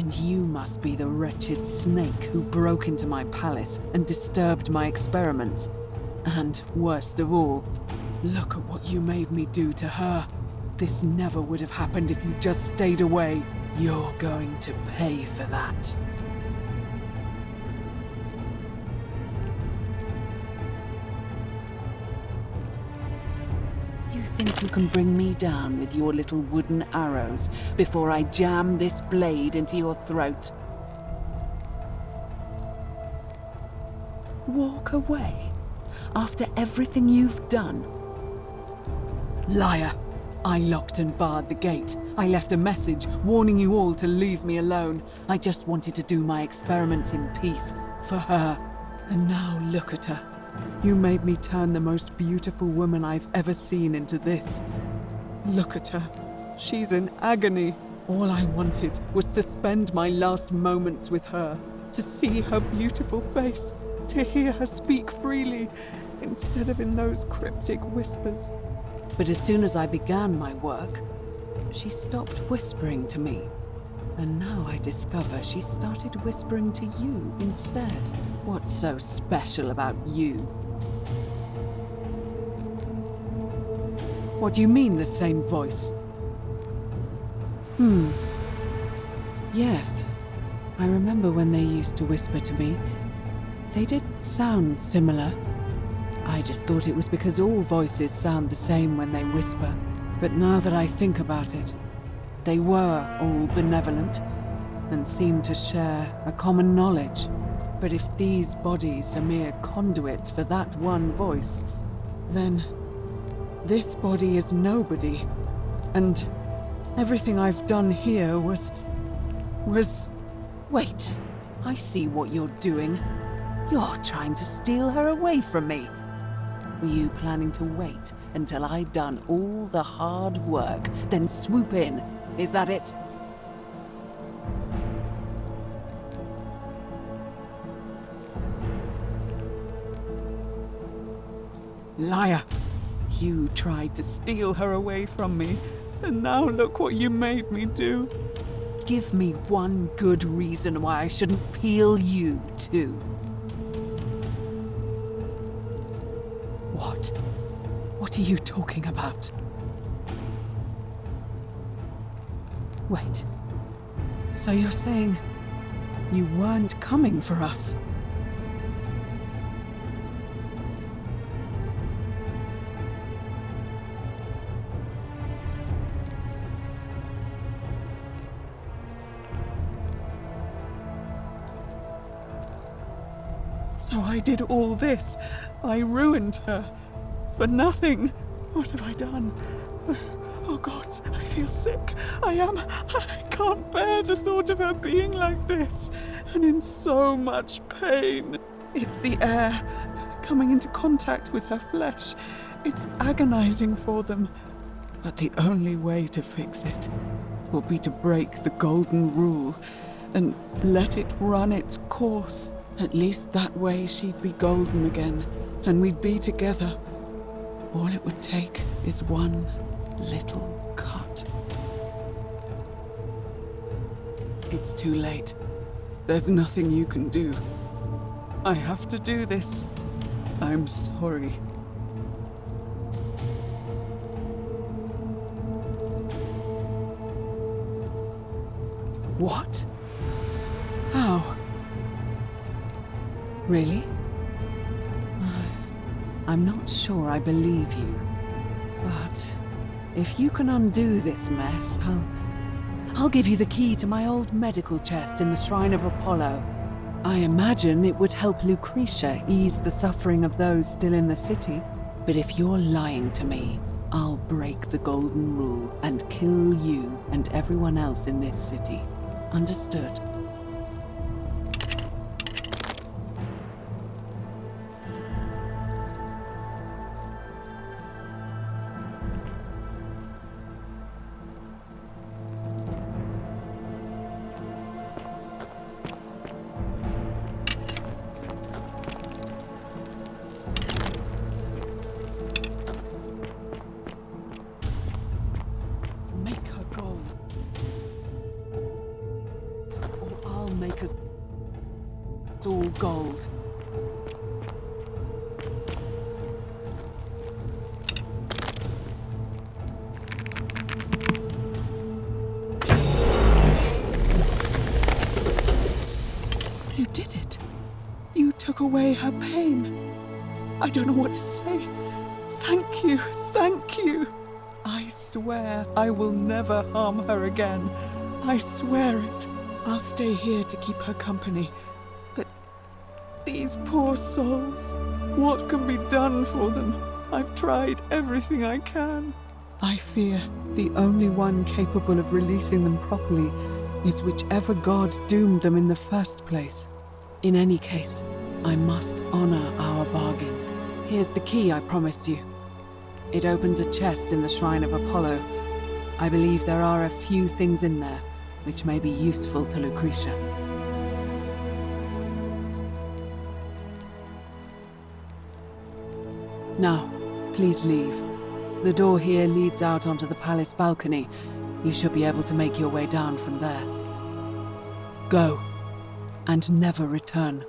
And you must be the wretched snake who broke into my palace and disturbed my experiments. And worst of all, look at what you made me do to her. This never would have happened if you just stayed away. You're going to pay for that. You think you can bring me down with your little wooden arrows before I jam this blade into your throat? Walk away after everything you've done? Liar! I locked and barred the gate. I left a message warning you all to leave me alone. I just wanted to do my experiments in peace for her. And now look at her. You made me turn the most beautiful woman I've ever seen into this. Look at her. She's in agony. All I wanted was to spend my last moments with her, to see her beautiful face, to hear her speak freely, instead of in those cryptic whispers. But as soon as I began my work, she stopped whispering to me. And now I discover she started whispering to you instead. What's so special about you? What do you mean, the same voice? Yes. I remember when they used to whisper to me. They did sound similar. I just thought it was because all voices sound the same when they whisper. But now that I think about it, they were all benevolent and seemed to share a common knowledge. But if these bodies are mere conduits for that one voice, then this body is nobody. And everything I've done here was... Wait, I see what you're doing. You're trying to steal her away from me. Were you planning to wait until I'd done all the hard work, then swoop in? Is that it? Liar! You tried to steal her away from me, and now look what you made me do. Give me one good reason why I shouldn't peel you too. What? What are you talking about? Wait. So you're saying you weren't coming for us? So I did all this. I ruined her. For nothing. What have I done? Oh God, I feel sick. I can't bear the thought of her being like this. And in so much pain. It's the air coming into contact with her flesh. It's agonizing for them. But the only way to fix it will be to break the golden rule and let it run its course. At least that way she'd be golden again, and we'd be together. All it would take is one little cut. It's too late. There's nothing you can do. I have to do this. I'm sorry. What? How? Really? I'm not sure I believe you. But if you can undo this mess, I'll give you the key to my old medical chest in the Shrine of Apollo. I imagine it would help Lucretia ease the suffering of those still in the city. But if you're lying to me, I'll break the golden rule and kill you and everyone else in this city. Understood? all gold. You did it. You took away her pain. I don't know what to say. Thank you, thank you. I swear I will never harm her again. I swear it. I'll stay here to keep her company. But these poor souls, what can be done for them? I've tried everything I can. I fear the only one capable of releasing them properly is whichever god doomed them in the first place. In any case, I must honor our bargain. Here's the key I promised you. It opens a chest in the Shrine of Apollo. I believe there are a few things in there which may be useful to Lucretia. Now, please leave. The door here leads out onto the palace balcony. You should be able to make your way down from there. Go, and never return.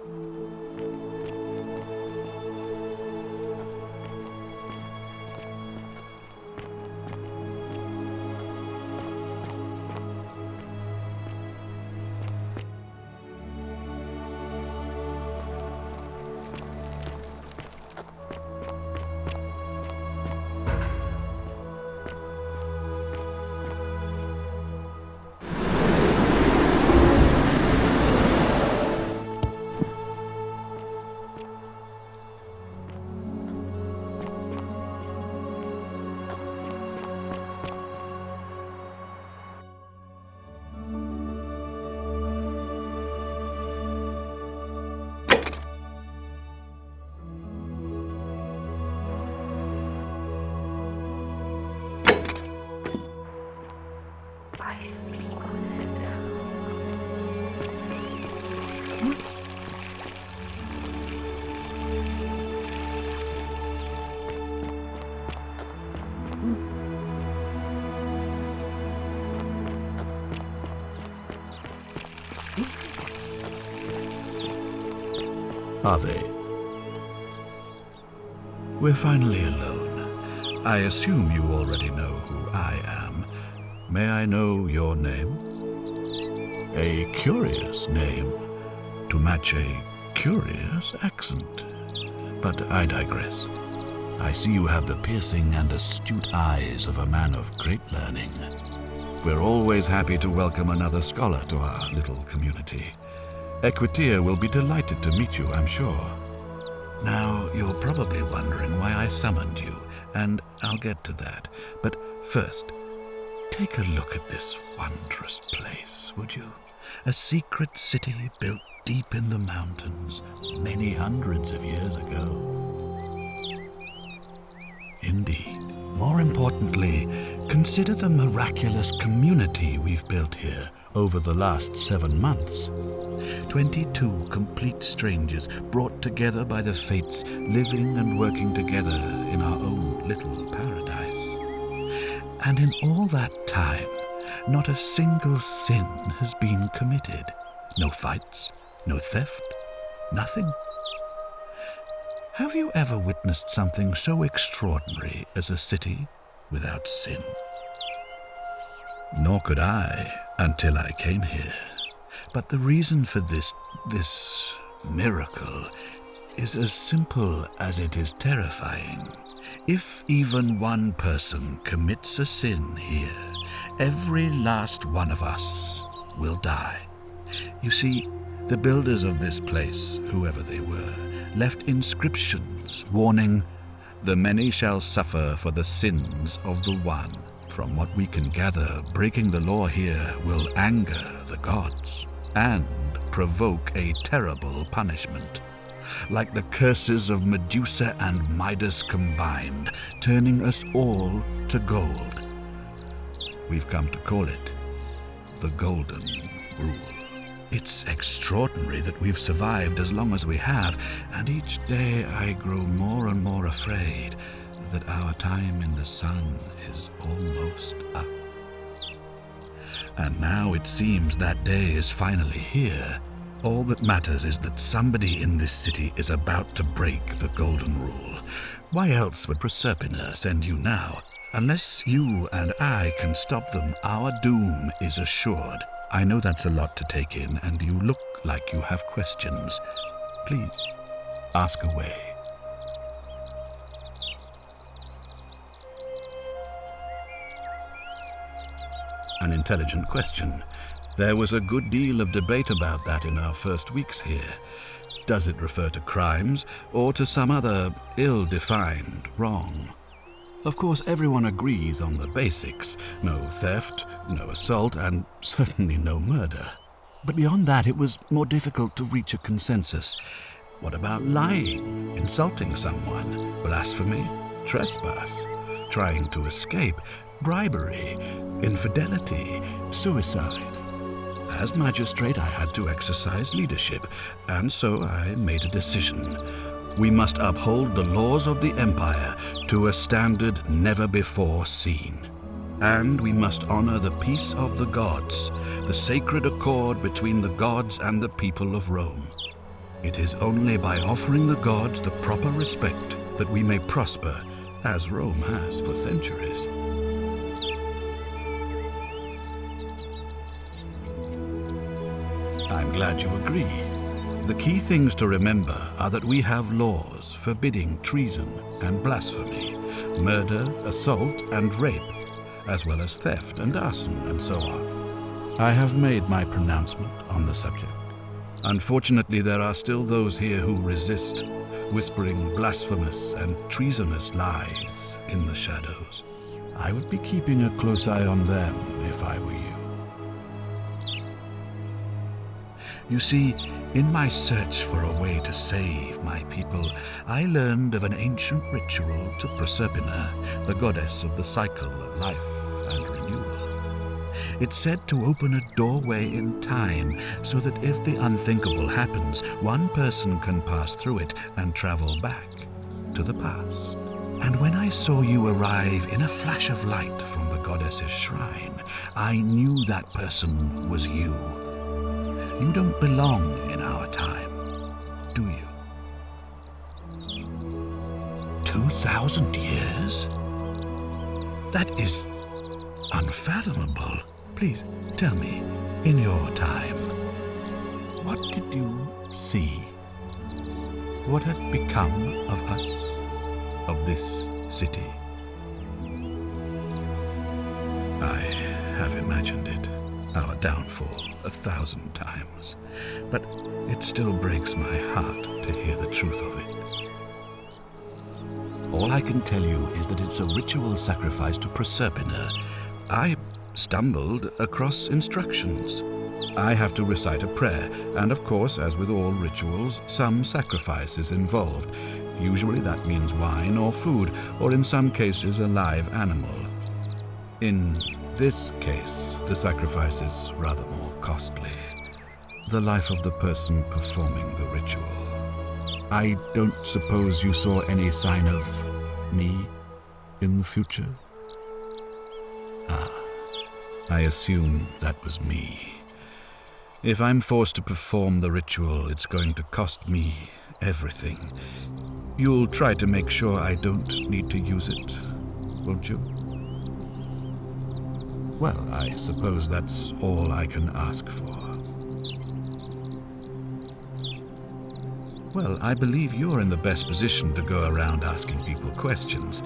Are they? We're finally alone. I assume you already know who I am. May I know your name? A curious name to match a curious accent. But I digress. I see you have the piercing and astute eyes of a man of great learning. We're always happy to welcome another scholar to our little community. Equitia will be delighted to meet you, I'm sure. Now, you're probably wondering why I summoned you, and I'll get to that. But first, take a look at this wondrous place, would you? A secret city built deep in the mountains, many hundreds of years ago. Indeed. More importantly, consider the miraculous community we've built here over the last 7 months. 22 complete strangers brought together by the fates, living and working together in our own little paradise. And in all that time, not a single sin has been committed. No fights, no theft, nothing. Have you ever witnessed something so extraordinary as a city without sin? Nor could I until I came here. But the reason for this miracle is as simple as it is terrifying. If even one person commits a sin here, every last one of us will die. You see, the builders of this place, whoever they were, left inscriptions warning, "The many shall suffer for the sins of the one." From what we can gather, breaking the law here will anger the gods and provoke a terrible punishment, like the curses of Medusa and Midas combined, turning us all to gold. We've come to call it the Golden Rule. It's extraordinary that we've survived as long as we have, and each day I grow more and more afraid that our time in the sun is almost up. And now it seems that day is finally here. All that matters is that somebody in this city is about to break the Golden Rule. Why else would Proserpina send you now? Unless you and I can stop them, our doom is assured. I know that's a lot to take in, and you look like you have questions. Please, ask away. An intelligent question. There was a good deal of debate about that in our first weeks here. Does it refer to crimes or to some other ill-defined wrong? Of course, everyone agrees on the basics. No theft, no assault, and certainly no murder. But beyond that, it was more difficult to reach a consensus. What about lying, insulting someone, blasphemy, trespass, trying to escape, bribery, infidelity, suicide? As magistrate, I had to exercise leadership, and so I made a decision. We must uphold the laws of the Empire to a standard never before seen. And we must honor the peace of the gods, the sacred accord between the gods and the people of Rome. It is only by offering the gods the proper respect that we may prosper, as Rome has for centuries. I'm glad you agree. The key things to remember are that we have laws forbidding treason and blasphemy, murder, assault, and rape, as well as theft and arson and so on. I have made my pronouncement on the subject. Unfortunately, there are still those here who resist, whispering blasphemous and treasonous lies in the shadows. I would be keeping a close eye on them if I were you. You see, in my search for a way to save my people, I learned of an ancient ritual to Proserpina, the goddess of the cycle of life and renewal. It's said to open a doorway in time so that if the unthinkable happens, one person can pass through it and travel back to the past. And when I saw you arrive in a flash of light from the goddess's shrine, I knew that person was you. You don't belong in our time, do you? 2,000 years? That is unfathomable. Please tell me, in your time, what did you see? What had become of us, of this city? I have imagined it, our downfall, 1,000 times, but it still breaks my heart to hear the truth of it. All I can tell you is that it's a ritual sacrifice to Proserpina. I stumbled across instructions. I have to recite a prayer, and of course, as with all rituals, some sacrifice is involved. Usually that means wine or food, or in some cases a live animal. In this case, the sacrifice is rather more costly. The life of the person performing the ritual. I don't suppose you saw any sign of me in the future? I assume that was me. If I'm forced to perform the ritual, it's going to cost me everything. You'll try to make sure I don't need to use it, won't you? Well, I suppose that's all I can ask for. Well, I believe you're in the best position to go around asking people questions.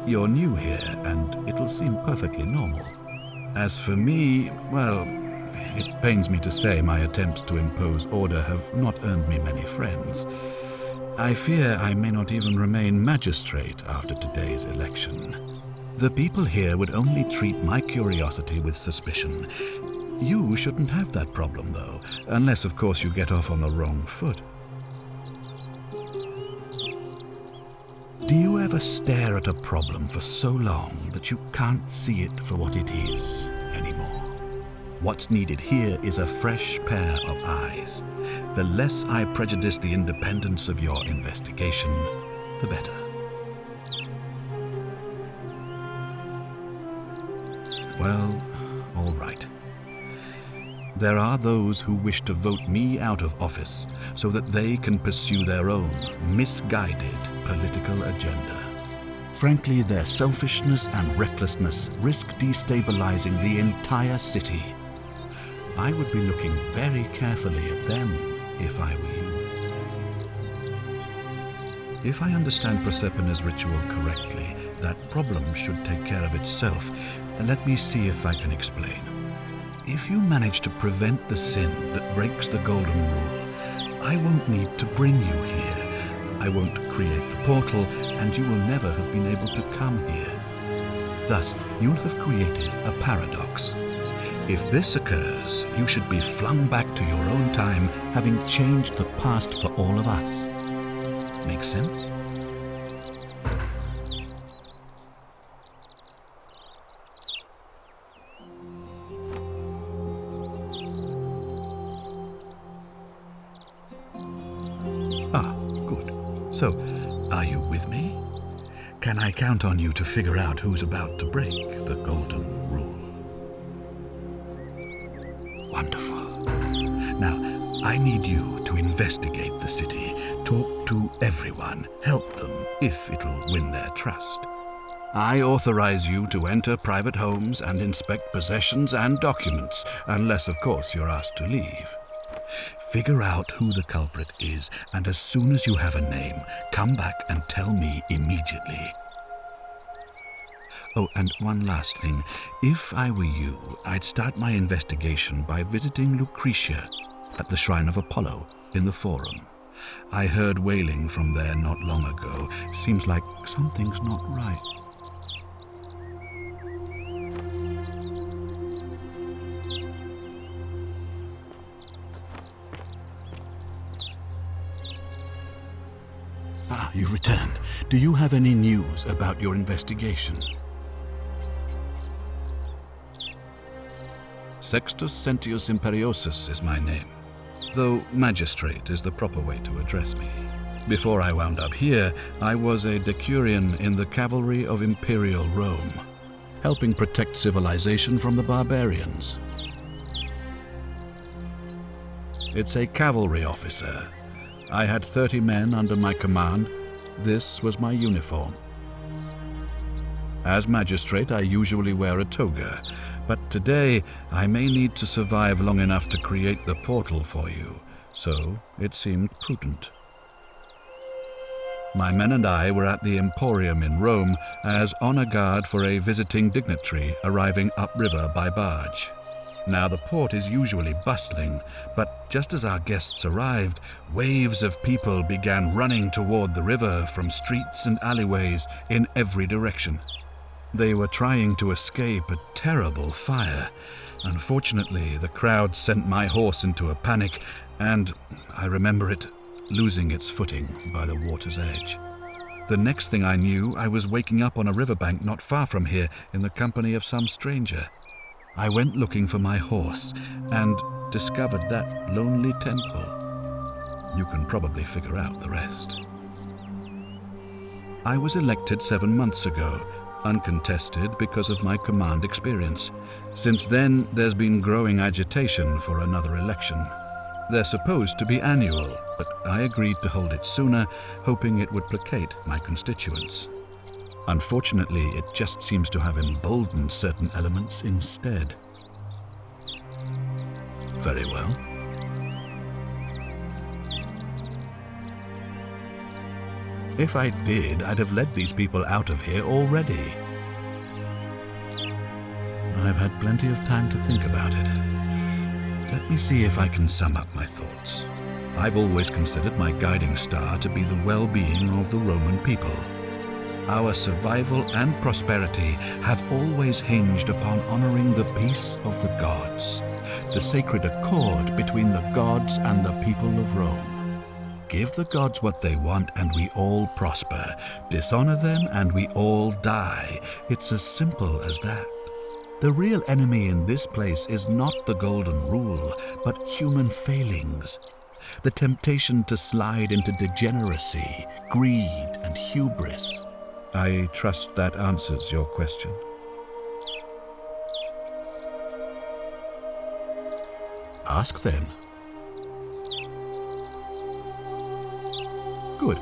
You're new here, and it'll seem perfectly normal. As for me, well, it pains me to say my attempts to impose order have not earned me many friends. I fear I may not even remain magistrate after today's election. The people here would only treat my curiosity with suspicion. You shouldn't have that problem, though, unless, of course, you get off on the wrong foot. Do you ever stare at a problem for so long that you can't see it for what it is anymore? What's needed here is a fresh pair of eyes. The less I prejudice the independence of your investigation, the better. Well, all right. There are those who wish to vote me out of office so that they can pursue their own misguided political agenda. Frankly, their selfishness and recklessness risk destabilizing the entire city. I would be looking very carefully at them if I were you. If I understand Prosperna's ritual correctly, that problem should take care of itself. Let me see if I can explain. If you manage to prevent the sin that breaks the Golden Rule, I won't need to bring you here. I won't create the portal, and you will never have been able to come here. Thus, you'll have created a paradox. If this occurs, you should be flung back to your own time, having changed the past for all of us. Make sense? Good. So, are you with me? Can I count on you to figure out who's about to break the Golden Rule? Wonderful. Now, I need you to investigate the city, talk to everyone, help them if it'll win their trust. I authorize you to enter private homes and inspect possessions and documents, unless, of course, you're asked to leave. Figure out who the culprit is, and as soon as you have a name, come back and tell me immediately. Oh, and one last thing. If I were you, I'd start my investigation by visiting Lucretia at the Shrine of Apollo in the Forum. I heard wailing from there not long ago. Seems like something's not right. You've returned. Do you have any news about your investigation? Sextus Sentius Imperiosus is my name, though magistrate is the proper way to address me. Before I wound up here, I was a decurion in the cavalry of Imperial Rome, helping protect civilization from the barbarians. It's a cavalry officer. I had 30 men under my command. This was my uniform. As magistrate, I usually wear a toga, but today I may need to survive long enough to create the portal for you, so it seemed prudent. My men and I were at the Emporium in Rome as honor guard for a visiting dignitary arriving upriver by barge. Now, the port is usually bustling, but just as our guests arrived, waves of people began running toward the river from streets and alleyways in every direction. They were trying to escape a terrible fire. Unfortunately, the crowd sent my horse into a panic, and I remember it losing its footing by the water's edge. The next thing I knew, I was waking up on a riverbank not far from here in the company of some stranger. I went looking for my horse and discovered that lonely temple. You can probably figure out the rest. I was elected 7 months ago, uncontested because of my command experience. Since then, there's been growing agitation for another election. They're supposed to be annual, but I agreed to hold it sooner, hoping it would placate my constituents. Unfortunately, it just seems to have emboldened certain elements instead. Very well. If I did, I'd have led these people out of here already. I've had plenty of time to think about it. Let me see if I can sum up my thoughts. I've always considered my guiding star to be the well-being of the Roman people. Our survival and prosperity have always hinged upon honoring the peace of the gods, the sacred accord between the gods and the people of Rome. Give the gods what they want and we all prosper. Dishonor them and we all die. It's as simple as that. The real enemy in this place is not the Golden Rule, but human failings. The temptation to slide into degeneracy, greed, and hubris. I trust that answers your question. Ask then. Good.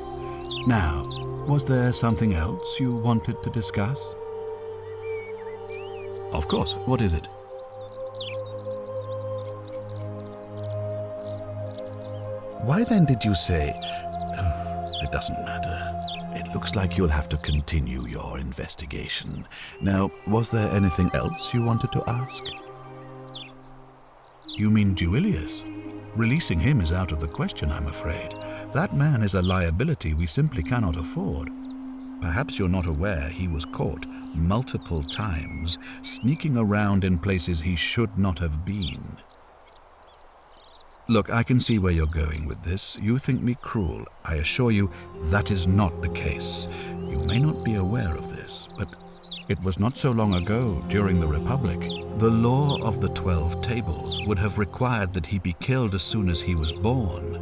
Now, was there something else you wanted to discuss? Of course. What is it? Why then did you say... It doesn't matter. It looks like you'll have to continue your investigation. Now, was there anything else you wanted to ask? You mean Duilius? Releasing him is out of the question, I'm afraid. That man is a liability we simply cannot afford. Perhaps you're not aware he was caught multiple times, sneaking around in places he should not have been. Look, I can see where you're going with this. You think me cruel. I assure you that is not the case. You may not be aware of this, but it was not so long ago, during the Republic, the law of the 12 Tables would have required that he be killed as soon as he was born,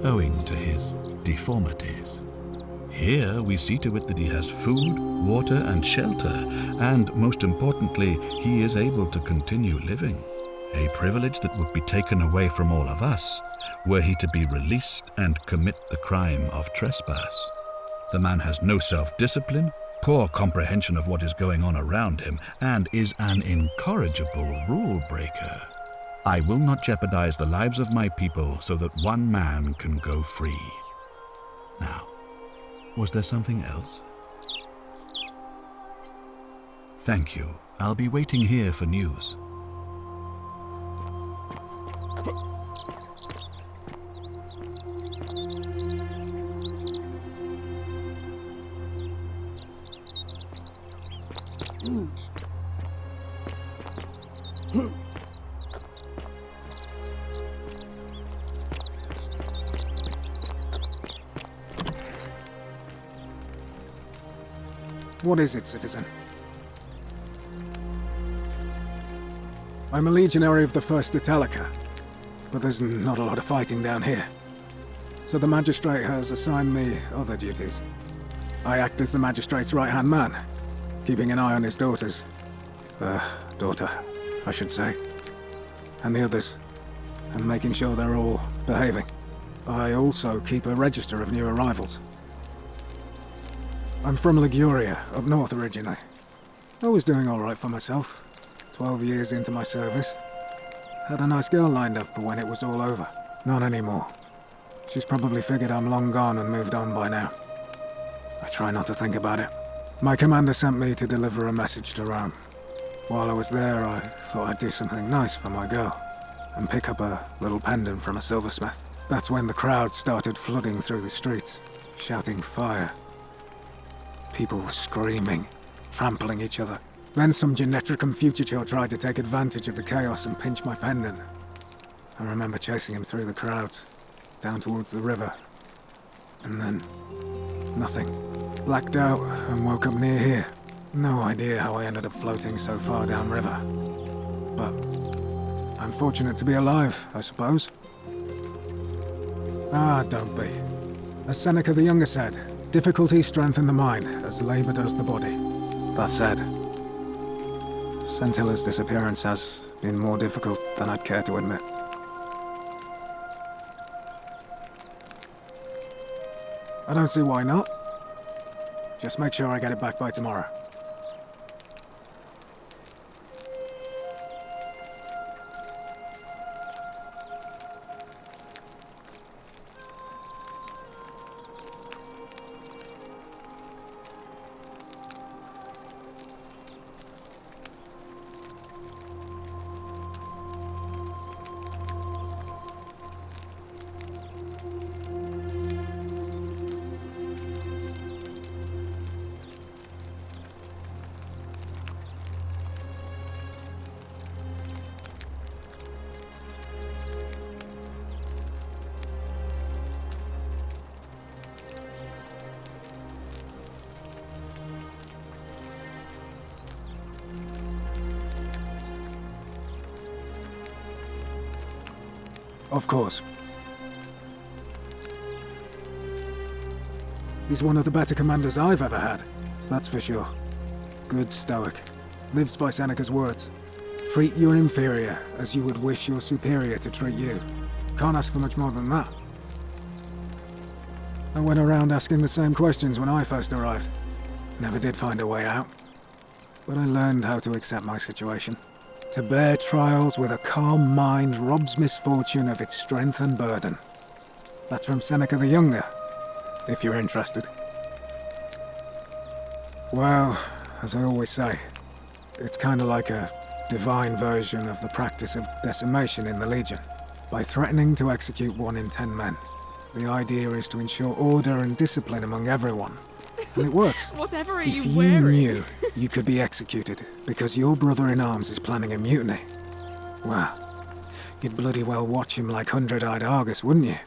owing to his deformities. Here we see to it that he has food, water, and shelter, and most importantly, he is able to continue living. A privilege that would be taken away from all of us were he to be released and commit the crime of trespass. The man has no self-discipline, poor comprehension of what is going on around him, and is an incorrigible rule-breaker. I will not jeopardize the lives of my people so that one man can go free. Now, was there something else? Thank you. I'll be waiting here for news. What is it, citizen? I'm a legionary of the 1st Italica, but there's not a lot of fighting down here. So the magistrate has assigned me other duties. I act as the magistrate's right-hand man, keeping an eye on his daughters. Daughter, I should say. And the others, and making sure they're all behaving. I also keep a register of new arrivals. I'm from Liguria, up north originally. I was doing all right for myself. 12 years into my service. Had a nice girl lined up for when it was all over. Not anymore. She's probably figured I'm long gone and moved on by now. I try not to think about it. My commander sent me to deliver a message to Rome. While I was there, I thought I'd do something nice for my girl, and pick up a little pendant from a silversmith. That's when the crowd started flooding through the streets, shouting fire. People were screaming, trampling each other. Then some Genetricum Fugitor tried to take advantage of the chaos and pinch my pendant. I remember chasing him through the crowds, down towards the river. And then, nothing. Blacked out and woke up near here. No idea how I ended up floating so far downriver. But I'm fortunate to be alive, I suppose. Ah, don't be. As Seneca the Younger said, difficulty strengthens the mind, as labor does the body. That said, Scintilla's disappearance has been more difficult than I'd care to admit. I don't see why not. Just make sure I get it back by tomorrow. Of course. He's one of the better commanders I've ever had, that's for sure. Good stoic. Lives by Seneca's words. Treat your inferior as you would wish your superior to treat you. Can't ask for much more than that. I went around asking the same questions when I first arrived. Never did find a way out. But I learned how to accept my situation. To bear trials with a calm mind robs misfortune of its strength and burden. That's from Seneca the Younger, if you're interested. Well, as I always say, it's kind of like a divine version of the practice of decimation in the Legion. By threatening to execute 1 in 10 men, the idea is to ensure order and discipline among everyone. And it works. Whatever are If you you wearing? knew you could be executed because your brother-in-arms is planning a mutiny, well, you'd bloody well watch him like 100-eyed Argus, wouldn't you?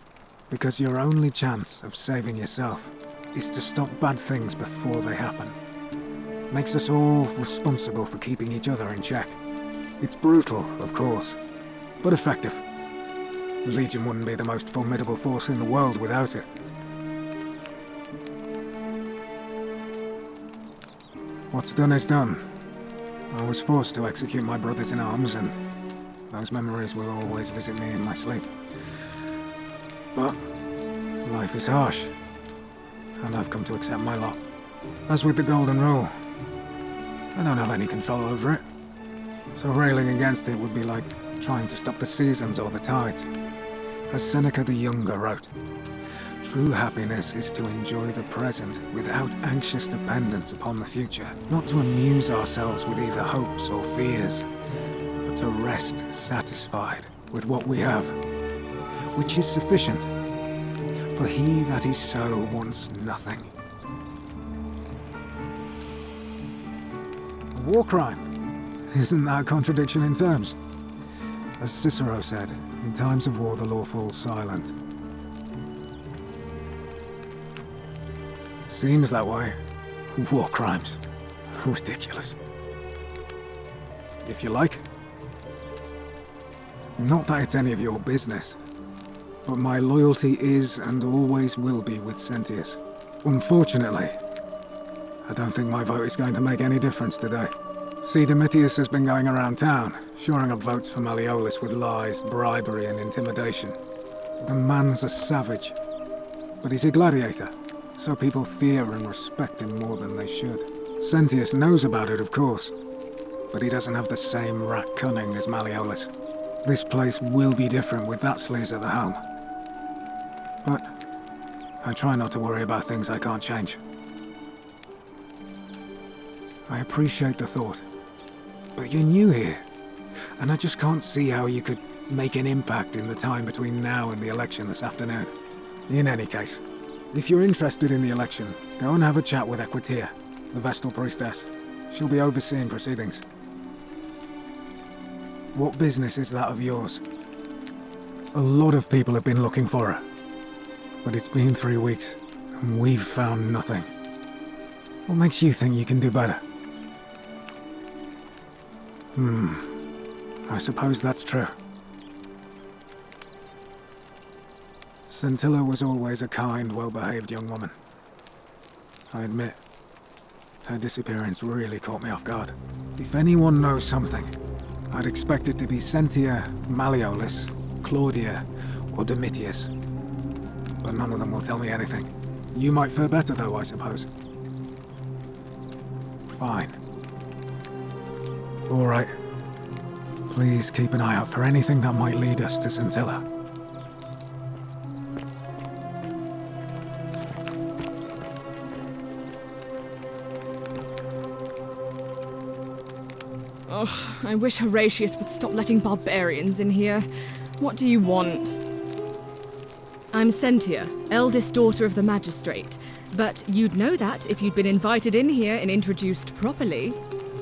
Because your only chance of saving yourself is to stop bad things before they happen. Makes us all responsible for keeping each other in check. It's brutal, of course, but effective. The Legion wouldn't be the most formidable force in the world without it. What's done is done. I was forced to execute my brothers-in-arms, and those memories will always visit me in my sleep. But life is harsh, and I've come to accept my lot. As with the Golden Rule, I don't have any control over it, so railing against it would be like trying to stop the seasons or the tides. As Seneca the Younger wrote, true happiness is to enjoy the present without anxious dependence upon the future, not to amuse ourselves with either hopes or fears, but to rest satisfied with what we have, which is sufficient. For he that is so wants nothing. A war crime? Isn't that a contradiction in terms? As Cicero said, in times of war the law falls silent. Seems that way. War crimes. Ridiculous. If you like. Not that it's any of your business, but my loyalty is and always will be with Sentius. Unfortunately, I don't think my vote is going to make any difference today. See, Domitius has been going around town, shoring up votes for Malleolus with lies, bribery and intimidation. The man's a savage, but he's a gladiator, so people fear and respect him more than they should. Sentius knows about it, of course, but he doesn't have the same rat cunning as Malleolus. This place will be different with that sleaze at the helm. But I try not to worry about things I can't change. I appreciate the thought, but you're new here, and I just can't see how you could make an impact in the time between now and the election this afternoon. In any case, if you're interested in the election, go and have a chat with Equitia, the Vestal Priestess. She'll be overseeing proceedings. What business is that of yours? A lot of people have been looking for her, but it's been 3 weeks, and we've found nothing. What makes you think you can do better? I suppose that's true. Scintilla was always a kind, well-behaved young woman. I admit, her disappearance really caught me off guard. If anyone knows something, I'd expect it to be Sentia, Malleolus, Claudia, or Domitius. But none of them will tell me anything. You might fare better though, I suppose. Fine. All right. Please keep an eye out for anything that might lead us to Scintilla. Ugh, I wish Horatius would stop letting barbarians in here. What do you want? I'm Sentia, eldest daughter of the magistrate. But you'd know that if you'd been invited in here and introduced properly.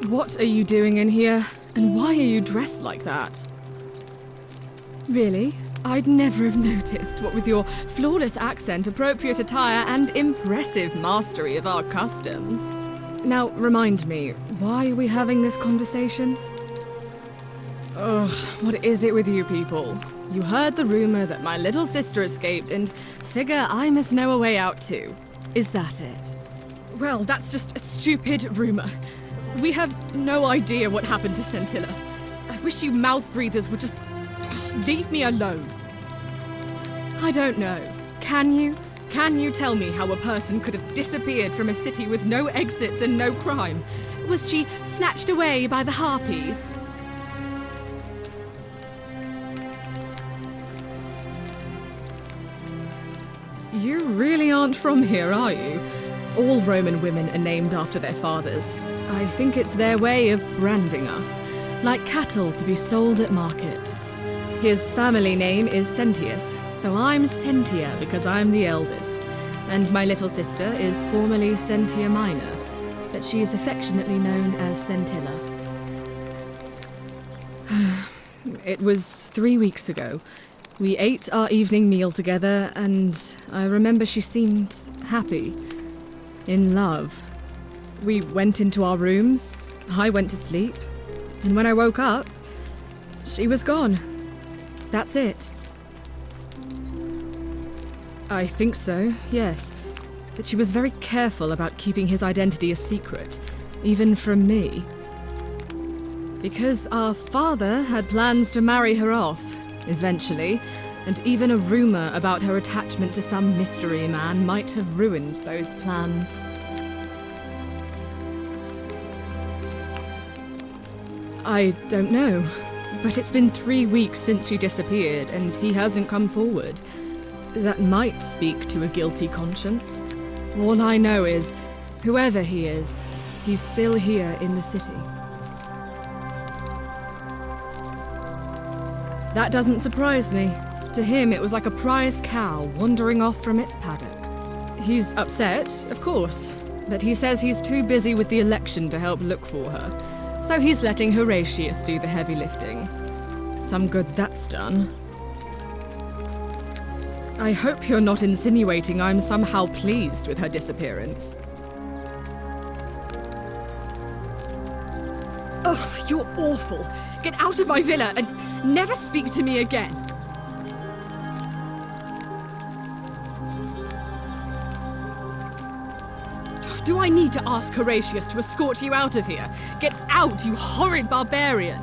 What are you doing in here? And why are you dressed like that? Really? I'd never have noticed, what with your flawless accent, appropriate attire, and impressive mastery of our customs. Now, remind me, why are we having this conversation? Ugh, what is it with you people? You heard the rumor that my little sister escaped and figure I must know a way out too. Is that it? Well, that's just a stupid rumor. We have no idea what happened to Scintilla. I wish you mouth breathers would just leave me alone. I don't know. Can you? Can you tell me how a person could have disappeared from a city with no exits and no crime? Was she snatched away by the harpies? You really aren't from here, are you? All Roman women are named after their fathers. I think it's their way of branding us, like cattle to be sold at market. His family name is Sentius, so I'm Sentia because I'm the eldest. And my little sister is formerly Sentia Minor, but she is affectionately known as Sentilla. It was 3 weeks ago. We ate our evening meal together, and I remember she seemed happy. In love. We went into our rooms, I went to sleep, and when I woke up, she was gone. That's it. I think so, yes. But she was very careful about keeping his identity a secret, even from me. Because our father had plans to marry her off, eventually, and even a rumor about her attachment to some mystery man might have ruined those plans. I don't know, but it's been 3 weeks since she disappeared, and he hasn't come forward. That might speak to a guilty conscience. All I know is, whoever he is, he's still here in the city. That doesn't surprise me. To him, it was like a prize cow wandering off from its paddock. He's upset, of course, but he says he's too busy with the election to help look for her, so he's letting Horatius do the heavy lifting. Some good that's done. I hope you're not insinuating I'm somehow pleased with her disappearance. Ugh, you're awful. Get out of my villa and never speak to me again. Do I need to ask Horatius to escort you out of here? Get out, you horrid barbarian!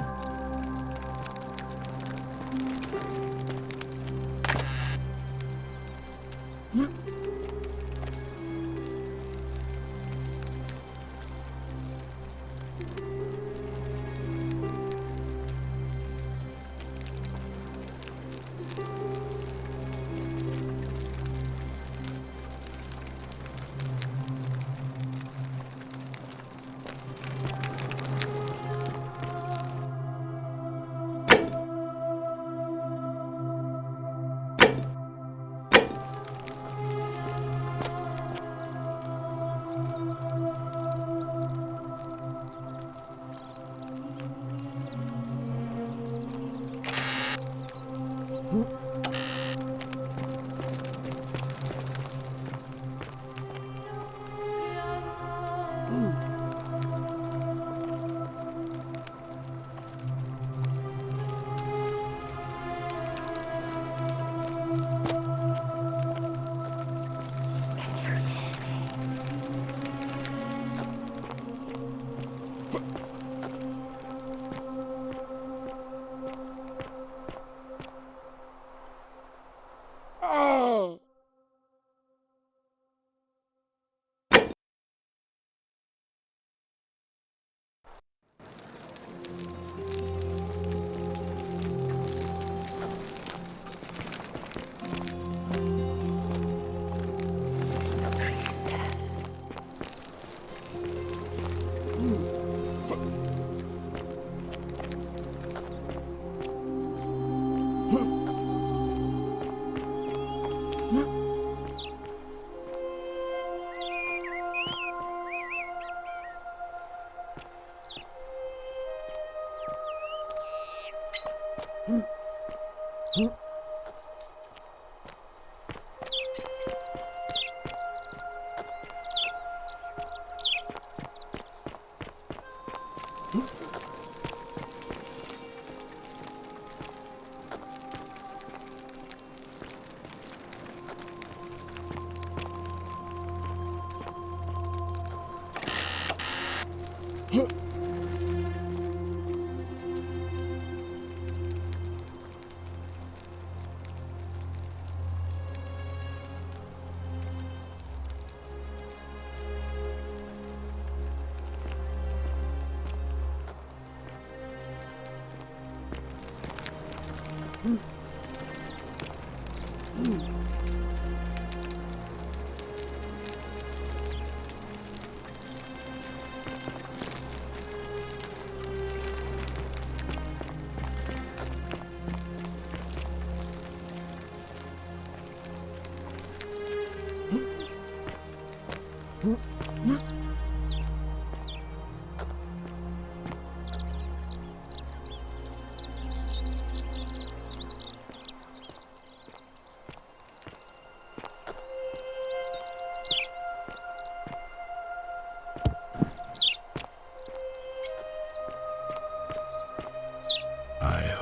I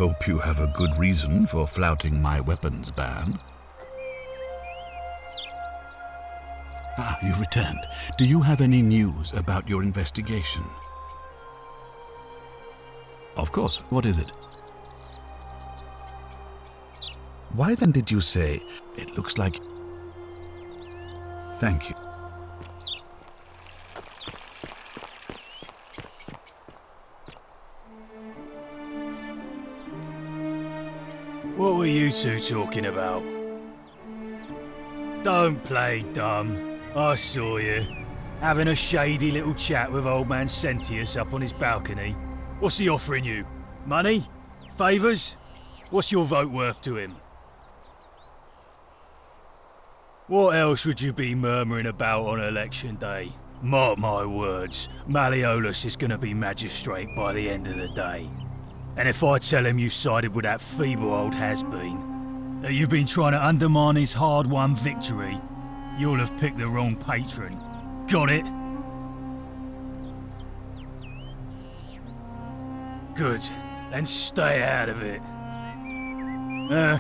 hope you have a good reason for flouting my weapons ban. Ah, you've returned. Do you have any news about your investigation? Of course. What is it? Why then did you say, it looks like... Thank you. What were you two talking about? Don't play dumb. I saw you. Having a shady little chat with old man Sentius up on his balcony. What's he offering you? Money? Favours? What's your vote worth to him? What else would you be murmuring about on election day? Mark my words, Malleolus is going to be magistrate by the end of the day. And if I tell him you sided with that feeble old has-been, that you've been trying to undermine his hard-won victory, you'll have picked the wrong patron. Got it? Good. Then stay out of it.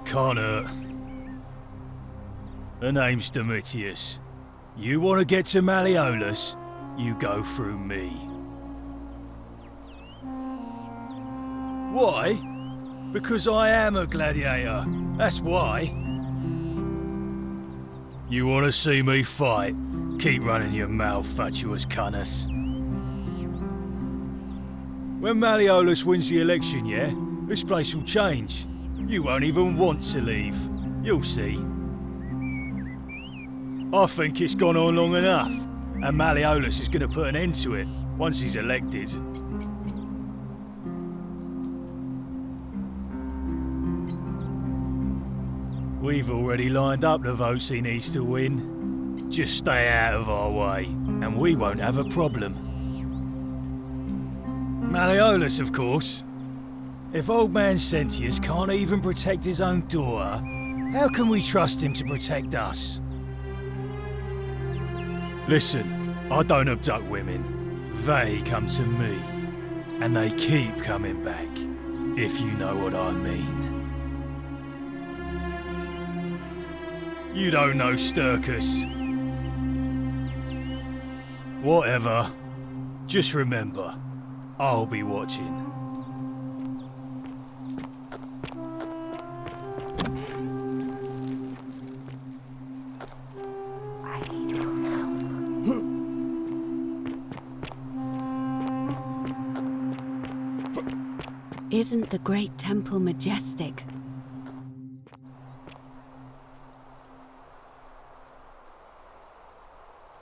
Can't hurt. The name's Domitius. You want to get to Malleolus, you go through me. Why? Because I am a gladiator. That's why. You want to see me fight? Keep running your mouth, fatuous cunners. When Malleolus wins the election, yeah, this place will change. You won't even want to leave. You'll see. I think it's gone on long enough, and Malleolus is going to put an end to it once he's elected. We've already lined up the votes he needs to win. Just stay out of our way, and we won't have a problem. Malleolus, of course. If old man Sentius can't even protect his own daughter, how can we trust him to protect us? Listen, I don't abduct women. They come to me. And they keep coming back, if you know what I mean. You don't know Sturkus. Whatever. Just remember, I'll be watching. Isn't the great temple majestic?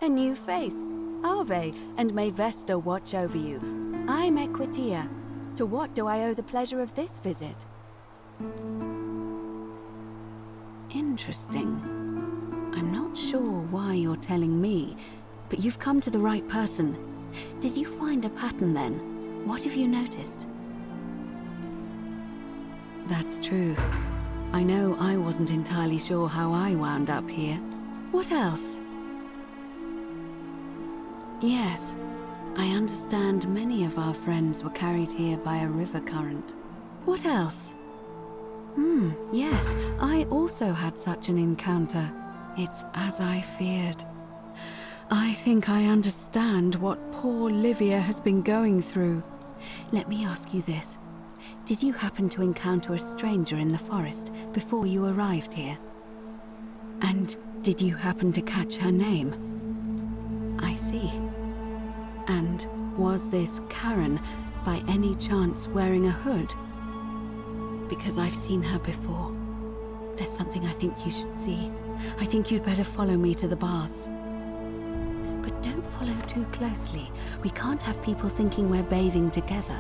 A new face. Ave, and may Vesta watch over you. I'm Equitia. To what do I owe the pleasure of this visit? Interesting. I'm not sure why you're telling me, but you've come to the right person. Did you find a pattern then? What have you noticed? That's true. I know I wasn't entirely sure how I wound up here. What else? Yes, I understand many of our friends were carried here by a river current. What else? Yes, I also had such an encounter. It's as I feared. I think I understand what poor Livia has been going through. Let me ask you this. Did you happen to encounter a stranger in the forest before you arrived here? And did you happen to catch her name? I see. And was this Karen by any chance wearing a hood? because I've seen her before. There's something I think you should see. I think you'd better follow me to the baths. But don't follow too closely. We can't have people thinking we're bathing together.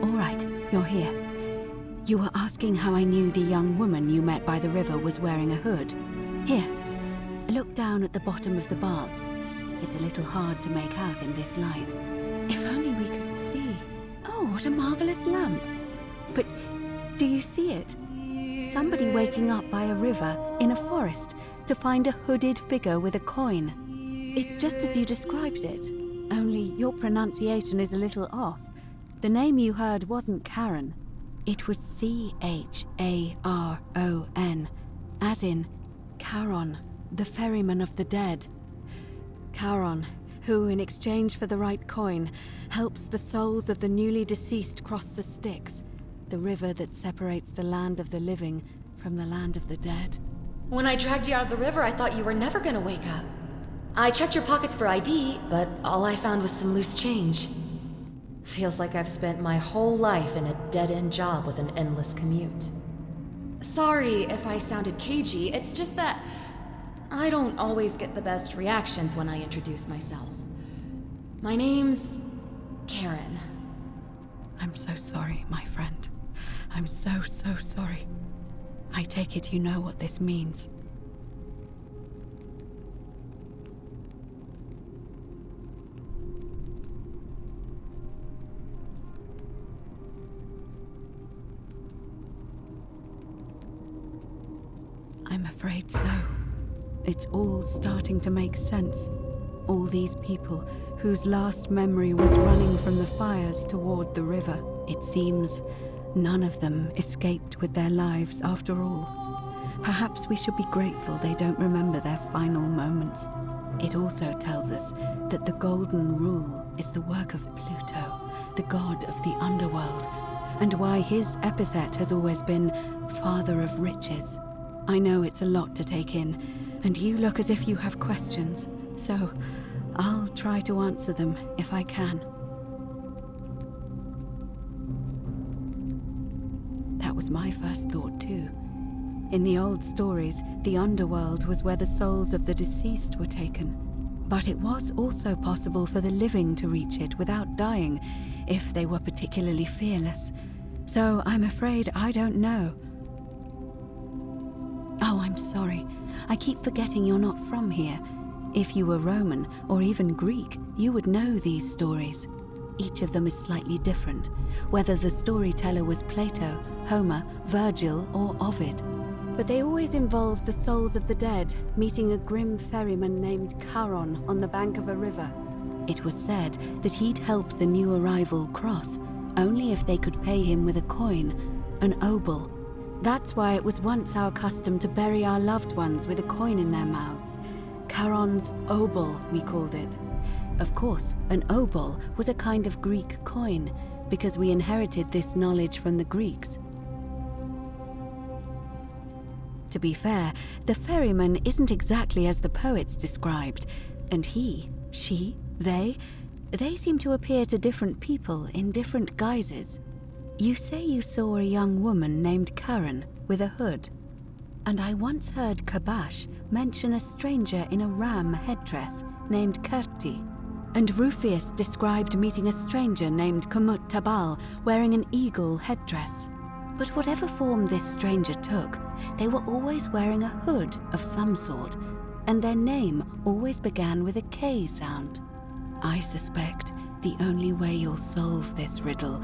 All right, you're here. You were asking how I knew the young woman you met by the river was wearing a hood. Here, look down at the bottom of the baths. It's a little hard to make out in this light. If only we could see. Oh, what a marvelous lamp. But do you see it? Somebody waking up by a river in a forest to find a hooded figure with a coin. It's just as you described it, only your pronunciation is a little off. The name you heard wasn't Karen. It was C-H-A-R-O-N, as in Charon, the ferryman of the dead. Charon, who, in exchange for the right coin, helps the souls of the newly deceased cross the Styx, the river that separates the land of the living from the land of the dead. When I dragged you out of the river, I thought you were never gonna wake up. I checked your pockets for ID, but all I found was some loose change. Feels like I've spent my whole life in a dead-end job with an endless commute. Sorry if I sounded cagey, it's just that I don't always get the best reactions when I introduce myself. My name's Karen. I'm so sorry, my friend. I'm so sorry. I take it you know what this means. I'm afraid so. It's all starting to make sense. All these people whose last memory was running from the fires toward the river. It seems none of them escaped with their lives after all. Perhaps we should be grateful they don't remember their final moments. It also tells us that the Golden Rule is the work of Pluto, the god of the underworld, and why his epithet has always been Father of Riches. I know it's a lot to take in, and you look as if you have questions, so I'll try to answer them if I can. That was my first thought too. In the old stories, the underworld was where the souls of the deceased were taken. But it was also possible for the living to reach it without dying, if they were particularly fearless. So I'm afraid I don't know. Oh, I'm sorry. I keep forgetting you're not from here. If you were Roman, or even Greek, you would know these stories. Each of them is slightly different, whether the storyteller was Plato, Homer, Virgil, or Ovid. But they always involved the souls of the dead meeting a grim ferryman named Charon on the bank of a river. It was said that he'd help the new arrival cross, only if they could pay him with a coin, an obol. That's why it was once our custom to bury our loved ones with a coin in their mouths. Charon's obol, we called it. Of course, an obol was a kind of Greek coin, because we inherited this knowledge from the Greeks. To be fair, the ferryman isn't exactly as the poets described, and he, she, they seem to appear to different people in different guises. You say you saw a young woman named Karen with a hood, and I once heard Kabash mention a stranger in a ram headdress named Kerti, and Rufius described meeting a stranger named Kumut Tabal wearing an eagle headdress. But whatever form this stranger took, they were always wearing a hood of some sort, and their name always began with a K sound. I suspect the only way you'll solve this riddle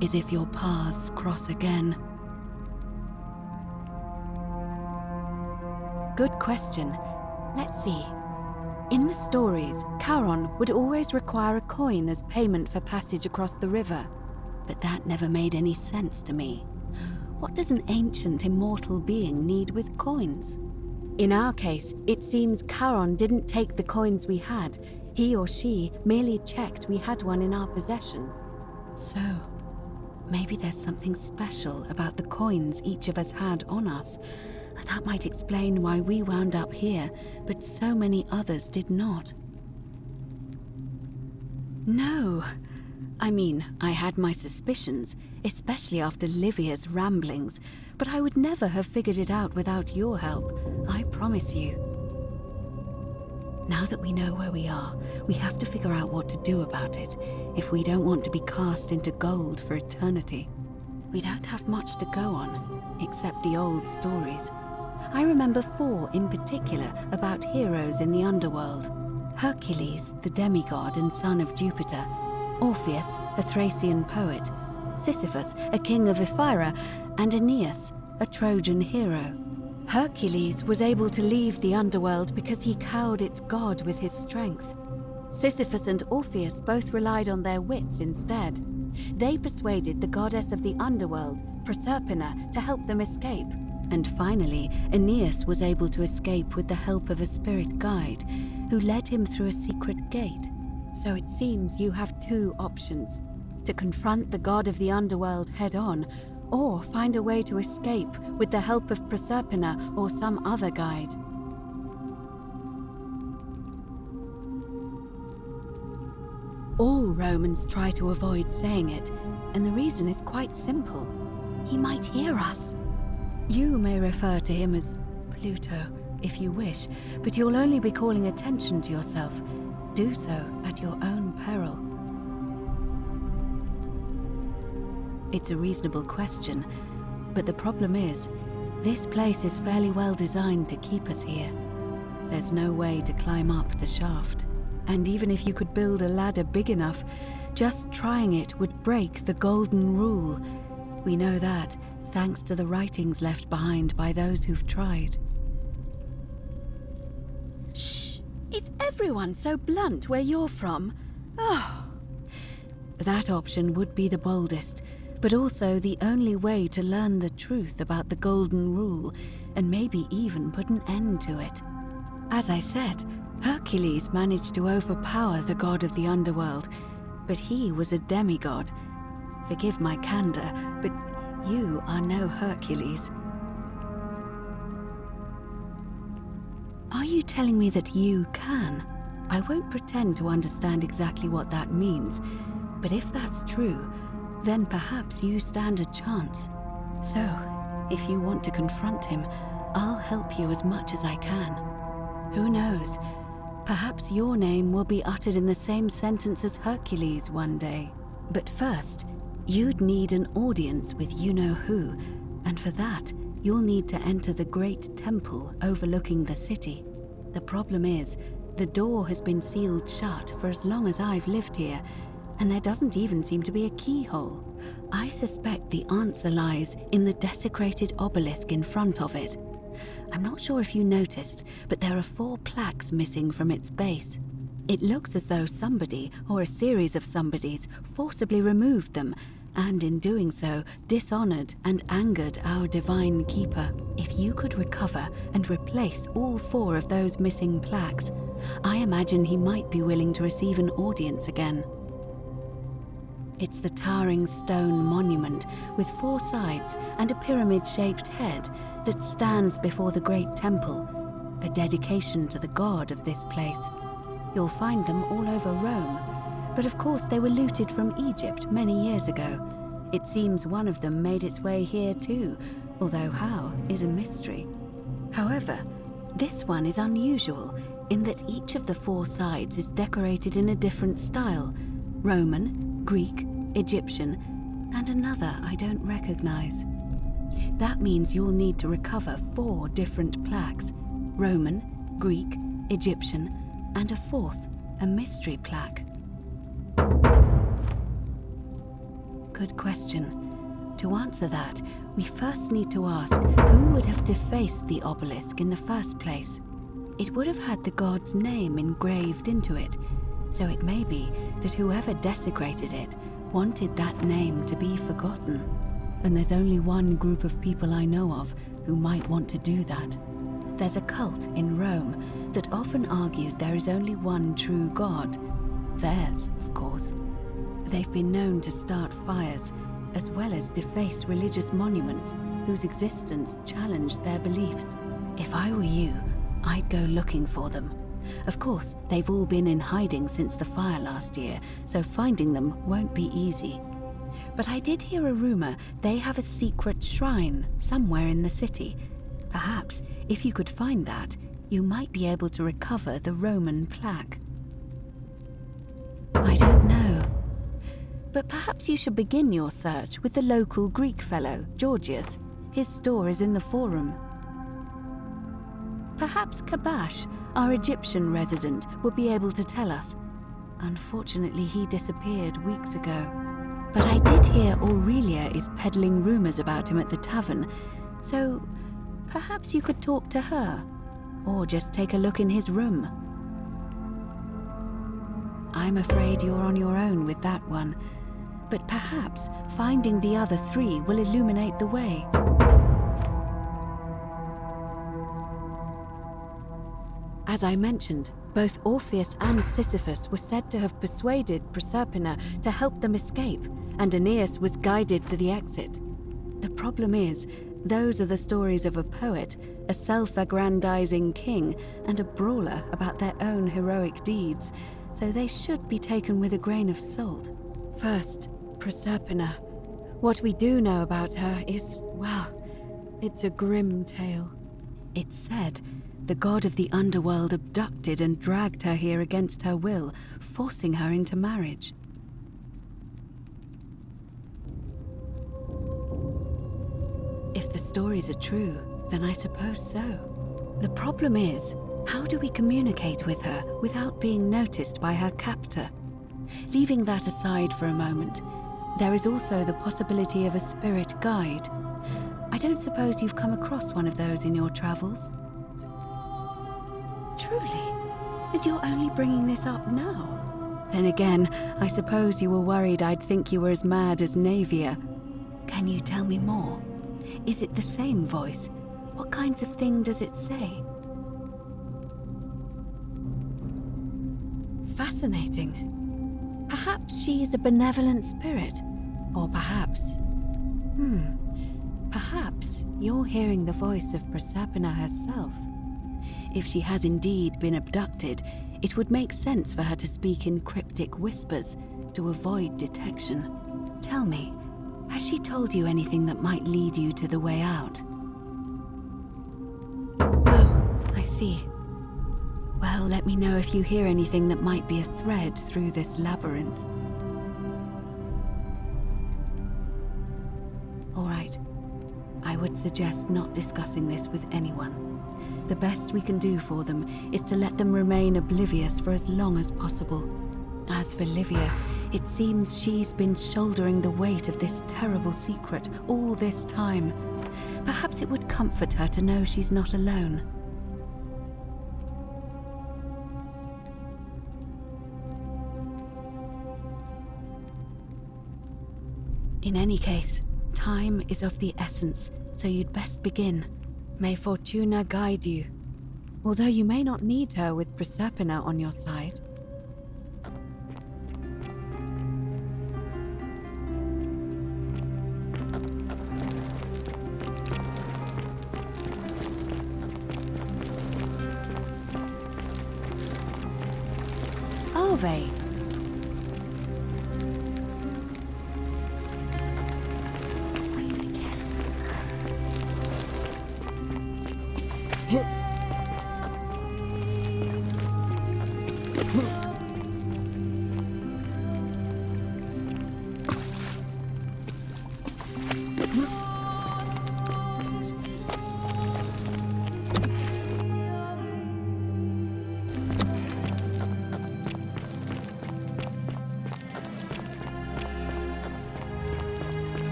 is if your paths cross again. Good question. Let's see. In the stories, Charon would always require a coin as payment for passage across the river, but that never made any sense to me. What does an ancient immortal being need with coins? In our case, it seems Charon didn't take the coins we had. He or she merely checked we had one in our possession. So, maybe there's something special about the coins each of us had on us. That might explain why we wound up here, but so many others did not. No. I mean, I had my suspicions, especially after Livia's ramblings, but I would never have figured it out without your help, I promise you. Now that we know where we are, we have to figure out what to do about it, if we don't want to be cast into gold for eternity. We don't have much to go on, except the old stories. I remember 4 in particular about heroes in the underworld. Hercules, the demigod and son of Jupiter. Orpheus, a Thracian poet. Sisyphus, a king of Ephyra. And Aeneas, a Trojan hero. Hercules was able to leave the underworld because he cowed its god with his strength. Sisyphus and Orpheus both relied on their wits instead. They persuaded the goddess of the underworld, Proserpina, to help them escape. And finally, Aeneas was able to escape with the help of a spirit guide, who led him through a secret gate. So it seems you have 2 options: to confront the god of the underworld head-on, or find a way to escape with the help of Proserpina or some other guide. All Romans try to avoid saying it, and the reason is quite simple. He might hear us. You may refer to him as Pluto, if you wish, but you'll only be calling attention to yourself. Do so at your own peril. It's a reasonable question, but the problem is, this place is fairly well designed to keep us here. There's no way to climb up the shaft. And even if you could build a ladder big enough, just trying it would break the golden rule. We know that, thanks to the writings left behind by those who've tried. Shh! Is everyone so blunt where you're from? Oh. That option would be the boldest, but also the only way to learn the truth about the golden rule, and maybe even put an end to it. As I said, Hercules managed to overpower the god of the underworld, but he was a demigod. Forgive my candor, but you are no Hercules. Are you telling me that you can? I won't pretend to understand exactly what that means, but if that's true, then perhaps you stand a chance. So, if you want to confront him, I'll help you as much as I can. Who knows? Perhaps your name will be uttered in the same sentence as Hercules one day. But first, you'd need an audience with you-know-who, and for that, you'll need to enter the great temple overlooking the city. The problem is, the door has been sealed shut for as long as I've lived here, and there doesn't even seem to be a keyhole. I suspect the answer lies in the desecrated obelisk in front of it. I'm not sure if you noticed, but there are 4 plaques missing from its base. It looks as though somebody, or a series of somebodies, forcibly removed them, and in doing so, dishonored and angered our divine keeper. If you could recover and replace all 4 of those missing plaques, I imagine he might be willing to receive an audience again. It's the towering stone monument with 4 sides and a pyramid-shaped head that stands before the great temple, a dedication to the god of this place. You'll find them all over Rome, but of course they were looted from Egypt many years ago. It seems one of them made its way here too, although how is a mystery. However, this one is unusual in that each of the 4 sides is decorated in a different style: Roman, Greek, Egyptian, and another I don't recognize. That means you'll need to recover 4 different plaques: Roman, Greek, Egyptian, and a 4th, a mystery plaque. Good question. To answer that, we first need to ask who would have defaced the obelisk in the first place. It would have had the god's name engraved into it, so it may be that whoever desecrated it wanted that name to be forgotten. And there's only one group of people I know of who might want to do that. There's a cult in Rome that often argued there is only one true god. Theirs, of course. They've been known to start fires, as well as deface religious monuments whose existence challenged their beliefs. If I were you, I'd go looking for them. Of course, they've all been in hiding since the fire last year, so finding them won't be easy. But I did hear a rumor they have a secret shrine somewhere in the city. Perhaps, if you could find that, you might be able to recover the Roman plaque. I don't know. But perhaps you should begin your search with the local Greek fellow, Georgius. His store is in the forum. Perhaps Kabash, our Egyptian resident, will be able to tell us. Unfortunately, he disappeared weeks ago. But I did hear Aurelia is peddling rumors about him at the tavern, so perhaps you could talk to her, or just take a look in his room. I'm afraid you're on your own with that one, but perhaps finding the other 3 will illuminate the way. As I mentioned, both Orpheus and Sisyphus were said to have persuaded Proserpina to help them escape, and Aeneas was guided to the exit. The problem is, those are the stories of a poet, a self-aggrandizing king, and a brawler about their own heroic deeds, so they should be taken with a grain of salt. First, Proserpina. What we do know about her is, well, it's a grim tale. It's said the god of the underworld abducted and dragged her here against her will, forcing her into marriage. If the stories are true, then I suppose so. The problem is, how do we communicate with her without being noticed by her captor? Leaving that aside for a moment, there is also the possibility of a spirit guide. I don't suppose you've come across one of those in your travels? Truly? And you're only bringing this up now? Then again, I suppose you were worried I'd think you were as mad as Navia. Can you tell me more? Is it the same voice? What kinds of thing does it say? Fascinating. Perhaps she is a benevolent spirit. Or perhaps... Perhaps you're hearing the voice of Proserpina herself. If she has indeed been abducted, it would make sense for her to speak in cryptic whispers to avoid detection. Tell me, has she told you anything that might lead you to the way out? Oh, I see. Well, let me know if you hear anything that might be a thread through this labyrinth. All right. I would suggest not discussing this with anyone. The best we can do for them is to let them remain oblivious for as long as possible. As for Livia, it seems she's been shouldering the weight of this terrible secret all this time. Perhaps it would comfort her to know she's not alone. In any case, time is of the essence, so you'd best begin. May Fortuna guide you. Although you may not need her with Proserpina on your side. of aid.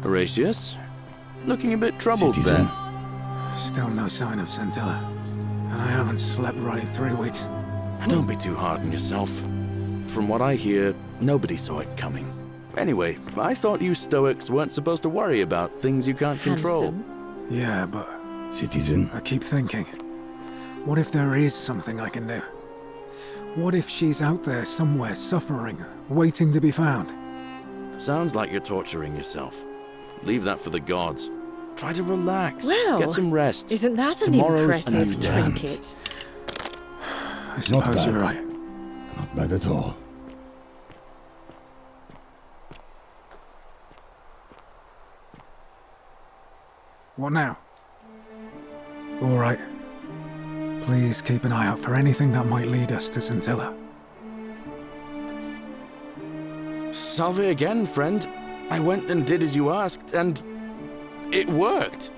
Horatius? Looking a bit troubled Citizen. there. Still no sign of Scintilla. And I haven't slept right in 3 weeks. Don't be too hard on yourself. From what I hear, nobody saw it coming. Anyway, I thought you Stoics weren't supposed to worry about things you can't control. Handsome. Yeah, but Citizen. I keep thinking, what if there is something I can do? What if she's out there somewhere suffering, waiting to be found? Sounds like you're torturing yourself. Leave that for the gods. Try to relax. Well, get some rest. Isn't that an Tomorrow's a new impressive day. trinket? I suppose bad. you're right. Not bad at all. What now? All right. Please keep an eye out for anything that might lead us to Scintilla. Salve again, friend. I went and did as you asked, and it worked.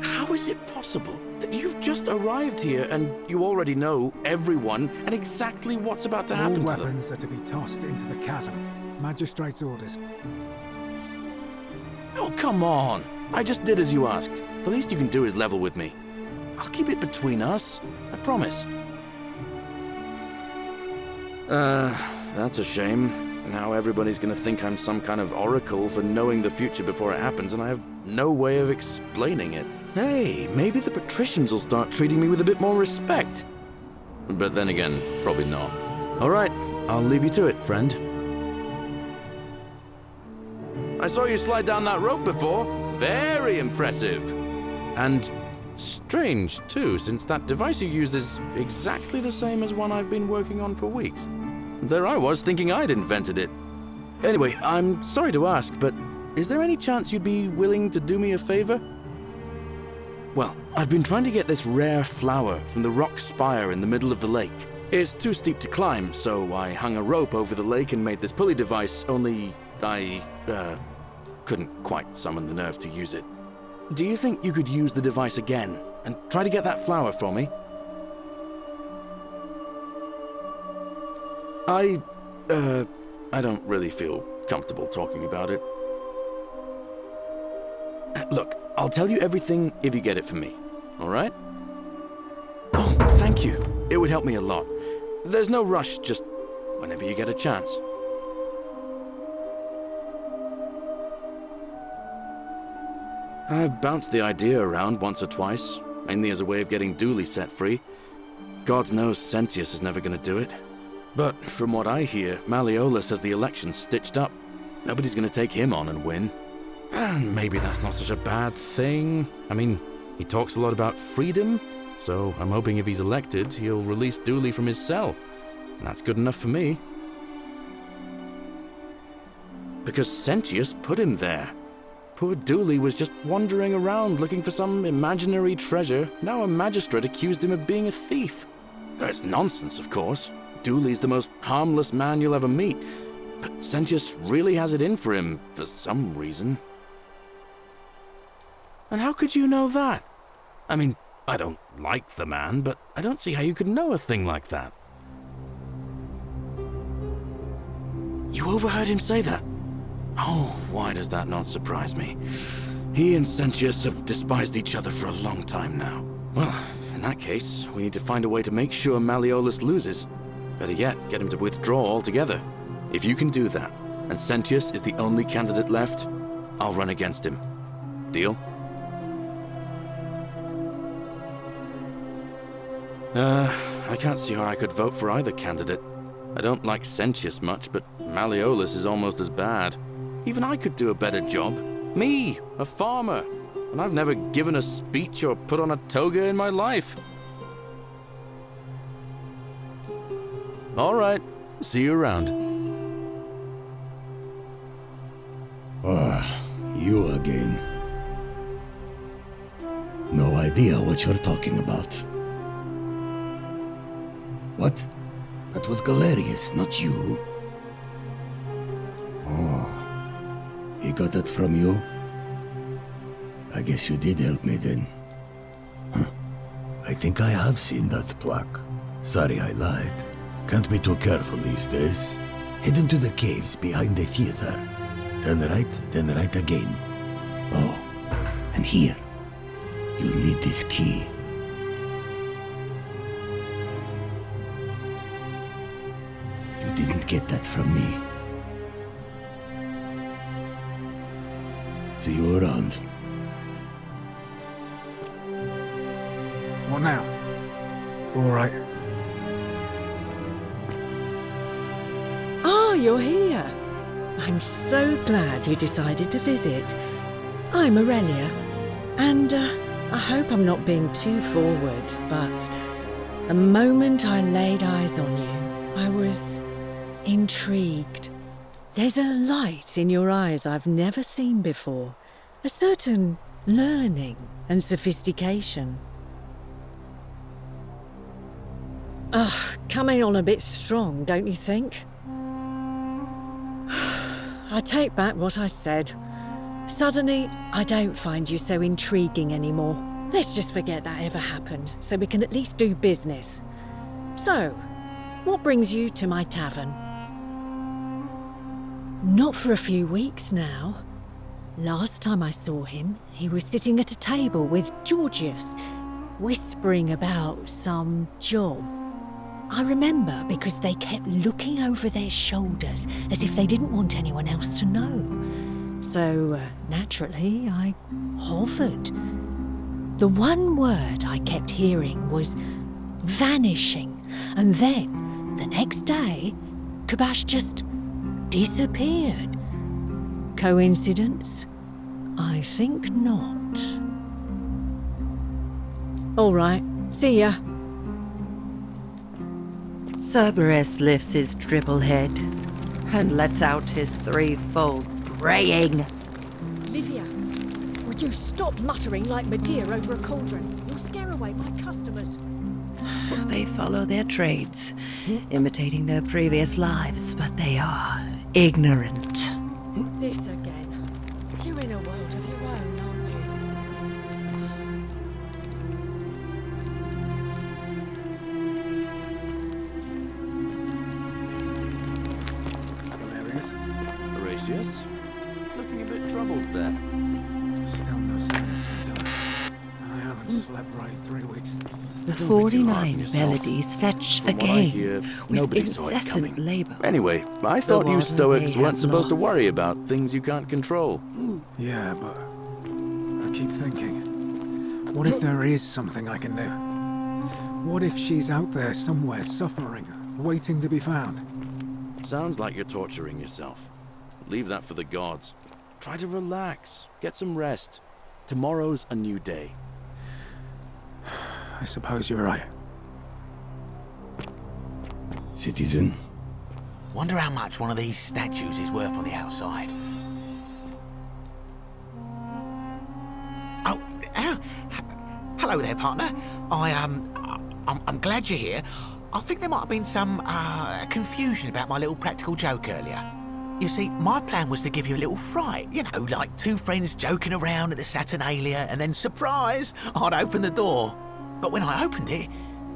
How is it possible that you've just arrived here and you already know everyone and exactly what's about to All happen to them? weapons are to be tossed into the chasm. Magistrate's orders. Oh, come on. I just did as you asked. The least you can do is level with me. I'll keep it between us. I promise. That's a shame. Now everybody's gonna think I'm some kind of oracle for knowing the future before it happens, and I have no way of explaining it. Hey, maybe the patricians will start treating me with a bit more respect. But then again, probably not. All right, I'll leave you to it, friend. I saw you slide down that rope before. Very impressive. And strange, too, since that device you used is exactly the same as one I've been working on for weeks. There I was, thinking I'd invented it. Anyway, I'm sorry to ask, but is there any chance you'd be willing to do me a favor? Well, I've been trying to get this rare flower from the rock spire in the middle of the lake. It's too steep to climb, so I hung a rope over the lake and made this pulley device, only I couldn't quite summon the nerve to use it. Do you think you could use the device again and try to get that flower for me? I don't really feel comfortable talking about it. Look, I'll tell you everything if you get it for me, all right? Oh, thank you. It would help me a lot. There's no rush, just whenever you get a chance. I've bounced the idea around once or twice, mainly as a way of getting Dooley set free. God knows Sentius is never going to do it. But from what I hear, Malleolus has the election stitched up. Nobody's going to take him on and win. And maybe that's not such a bad thing. I mean, he talks a lot about freedom, so I'm hoping if he's elected, he'll release Dooley from his cell. And that's good enough for me. Because Sentius put him there. Poor Dooley was just wandering around looking for some imaginary treasure. Now a magistrate accused him of being a thief. That's nonsense, of course. Dooley's the most harmless man you'll ever meet. But Sentius really has it in for him, for some reason. And how could you know that? I mean, I don't like the man, but I don't see how you could know a thing like that. You overheard him say that? Oh, why does that not surprise me? He and Sentius have despised each other for a long time now. Well, in that case, we need to find a way to make sure Malleolus loses. Better yet, get him to withdraw altogether. If you can do that, and Sentius is the only candidate left, I'll run against him. Deal? I can't see how I could vote for either candidate. I don't like Sentius much, but Malleolus is almost as bad. Even I could do a better job. Me, a farmer. And I've never given a speech or put on a toga in my life. All right, see you around. Ah, you again. No idea what you're talking about. What? That was Galerius, not you. Oh, he got that from you? I guess you did help me then. Huh. I think I have seen that plaque. Sorry I lied. Can't be too careful these days. Head into the caves behind the theater. Turn right, then right again. Oh, and here. You'll need this key. You didn't get that from me. See you around. What now? All right. Oh, you're here. I'm so glad you decided to visit. I'm Aurelia, and I hope I'm not being too forward, but the moment I laid eyes on you, I was intrigued. There's a light in your eyes I've never seen before, a certain learning and sophistication. Ugh, coming on a bit strong, don't you think? I take back what I said. Suddenly, I don't find you so intriguing anymore. Let's just forget that ever happened, so we can at least do business. So, what brings you to my tavern? Not for a few weeks now. Last time I saw him, he was sitting at a table with Georgius, whispering about some job. I remember because they kept looking over their shoulders as if they didn't want anyone else to know. So, naturally, I hovered. The one word I kept hearing was vanishing, and then, the next day, Kabash just disappeared. Coincidence? I think not. All right, see ya. Cerberus lifts his triple head and lets out his threefold braying. Livia, would you stop muttering like Medea over a cauldron? You'll scare away my customers. They follow their trades, imitating their previous lives, but they are ignorant. This again. You're in a world of your own, aren't Hilarious. Horatius? Looking a bit troubled there. Still no signs of dinner. And I haven't slept right in 3 weeks. The Don't be too hard on 49 yourself. melodies fetch From what I again, hear, with nobody saw it incessant coming. labour. Anyway, I thought you water Stoics they weren't have supposed to lost. worry about things you can't control. Yeah, but I keep thinking, what if there is something I can do? What if she's out there somewhere suffering, waiting to be found? Sounds like you're torturing yourself. Leave that for the gods. Try to relax. Get some rest. Tomorrow's a new day. I suppose you're right. Citizen, Wonder how much one of these statues is worth on the outside. Oh, hello there, partner. I'm glad you're here. I think there might have been some confusion about my little practical joke earlier. You see, my plan was to give you a little fright. You know, like two friends joking around at the Saturnalia, and then, surprise, I'd open the door. But when I opened it,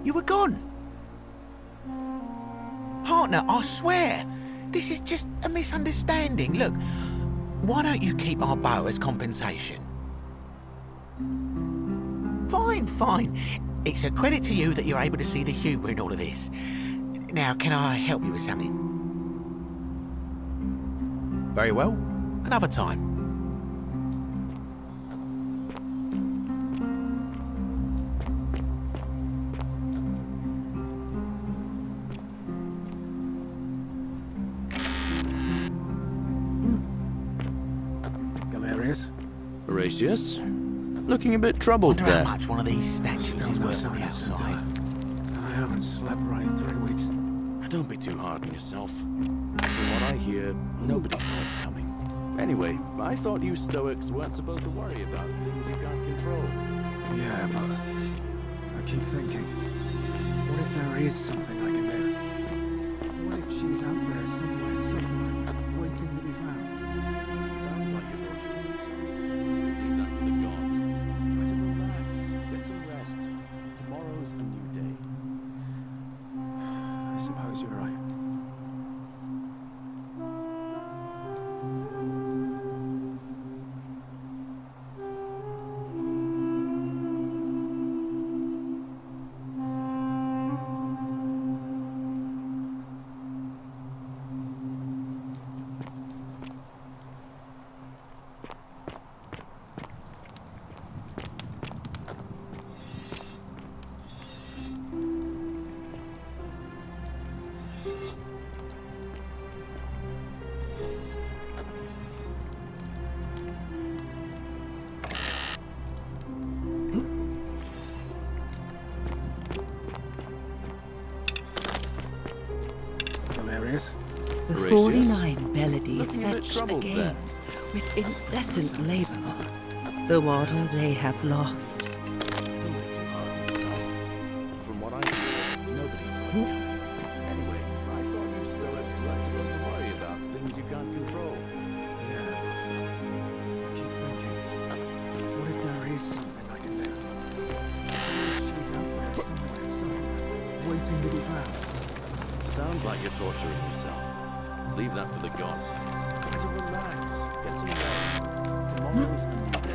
you were gone. Partner, I swear, this is just a misunderstanding. Look, why don't you keep our bow as compensation? Fine, fine. It's a credit to you that you're able to see the humour in all of this. Now, can I help you with something? Very well. Another time. Galerius? Horatius? Looking a bit troubled Wonder there. how much one of these statues Still is no worth on the sign of Scintilla. outside. And I haven't slept right in 3 weeks. Don't be too hard on yourself. From what I hear, nobody saw it coming. Anyway, I thought you Stoics weren't supposed to worry about things you can't control. Yeah, but I keep thinking, what if there is something I can do? What if she's out there somewhere suffering, waiting to be found? Sounds like you're torturing yourself. Leave that for the gods. Try to relax. Get some rest. Tomorrow's a new day. I suppose you're right. Galerius? The Horatius? 49 Melodies Looking a bit fetch troubled again there. with incessant labour. The water they have lost. Don't be too hard on yourself. From what I hear, nobody saw it coming. Anyway, I thought you Stoics weren't supposed to worry about things you can't control. Yeah, but I keep thinking, what if there is something I can do? What if she's out there somewhere suffering, waiting to be found? Sounds like you're torturing yourself. Leave that for the gods. Try to relax. Get some rest. Tomorrow's a new day.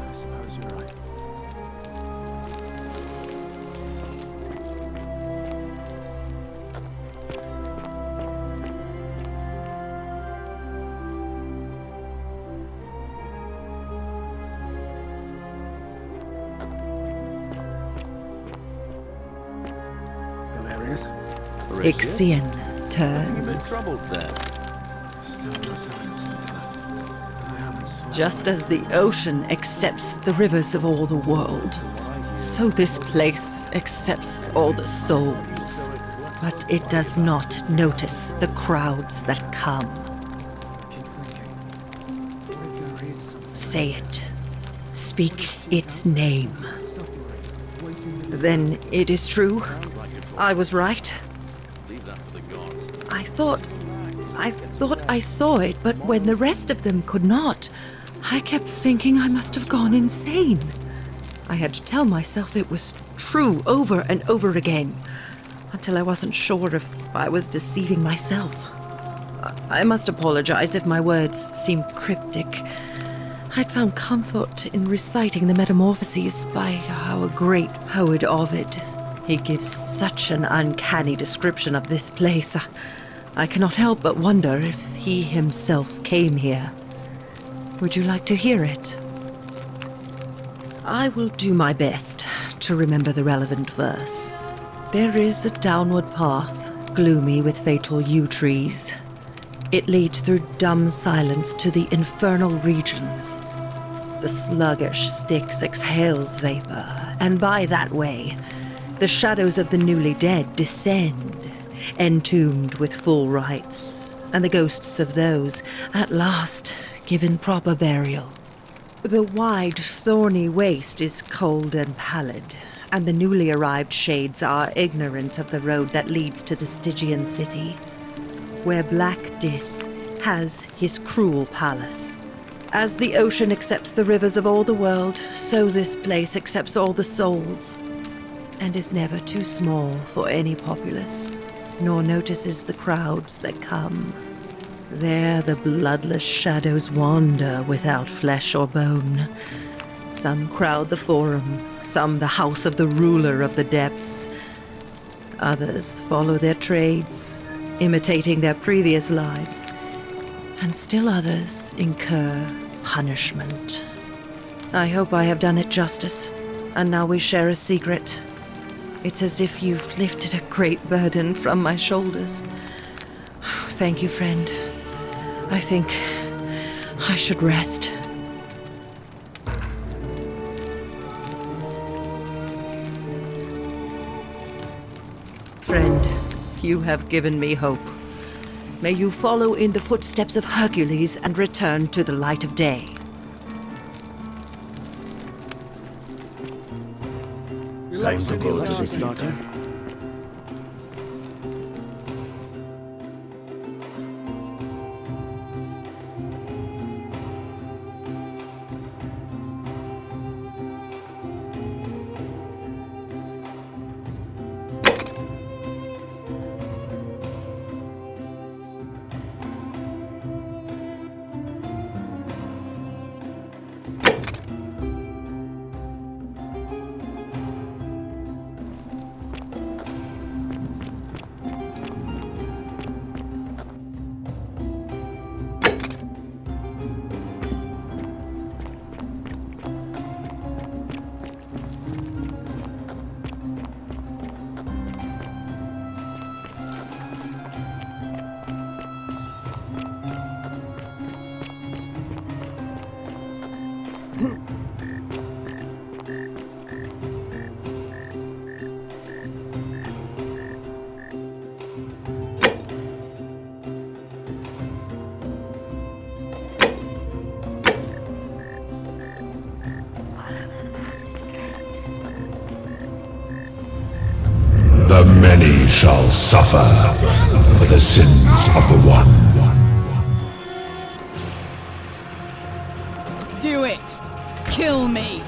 I suppose you're right. Galerius? Horatius? Ixion Looking a bit turns. troubled there. Still no sign of Scintilla. I haven't slept Just right. as the ocean accepts the rivers of all the world, so this place accepts all the souls. But it does not notice the crowds that come. Keep thinking, what if there is something Say it. Speak its name. suffering, waiting to be Then it is true. I was right. Leave that for the gods. I thought I saw it, but when the rest of them could not, I kept thinking I must have gone insane. I had to tell myself it was true over and over again, until I wasn't sure if I was deceiving myself. I must apologize if my words seem cryptic. I'd found comfort in reciting the Metamorphoses by our great poet Ovid. He gives such an uncanny description of this place. I cannot help but wonder if he himself came here. Would you like to hear it? I will do my best to remember the relevant verse. There is a downward path, gloomy with fatal yew trees. It leads through dumb silence to the infernal regions. The sluggish Styx exhales vapor, and by that way, the shadows of the newly dead descend, entombed with full rites, and the ghosts of those, at last, given proper burial. The wide, thorny waste is cold and pallid, and the newly arrived shades are ignorant of the road that leads to the Stygian city. where Black Dis has his cruel palace. As the ocean accepts the rivers of all the world, so this place accepts all the souls, and is never too small for any populace, nor notices the crowds that come. There the bloodless shadows wander without flesh or bone. Some crowd the forum, some the house of the ruler of the depths. Others follow their trades, imitating their previous lives, and still others incur punishment. I hope I have done it justice, and now we share a secret. It's as if you've lifted a great burden from my shoulders. Thank you, friend. I think I should rest. Friend, you have given me hope. May you follow in the footsteps of Hercules and return to the light of day. Time to go to the theater. The many shall suffer for the sins of the one. Do it! Kill me!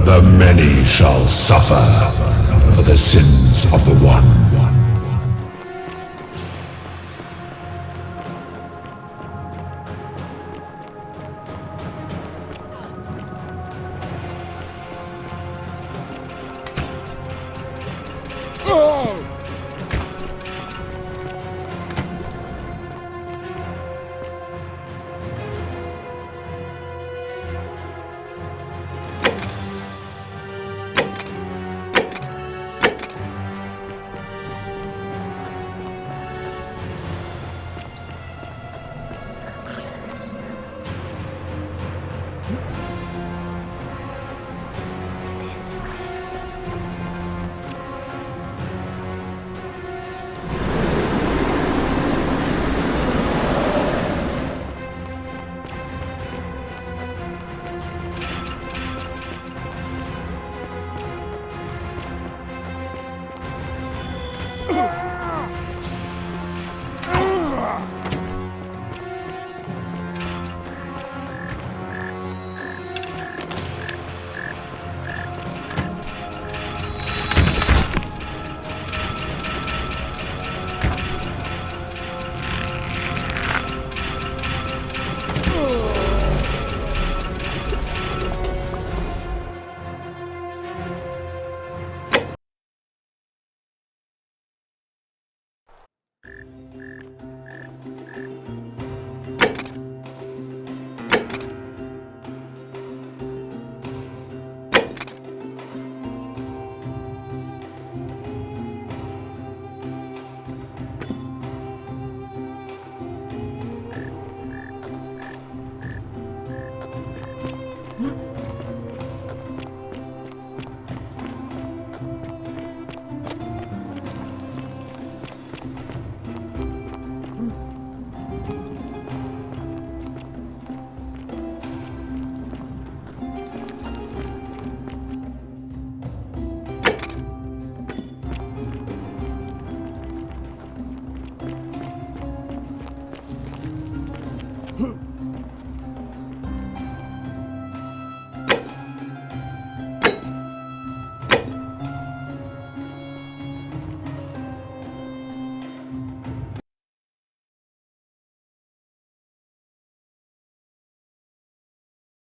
The many shall suffer for the sins of the one.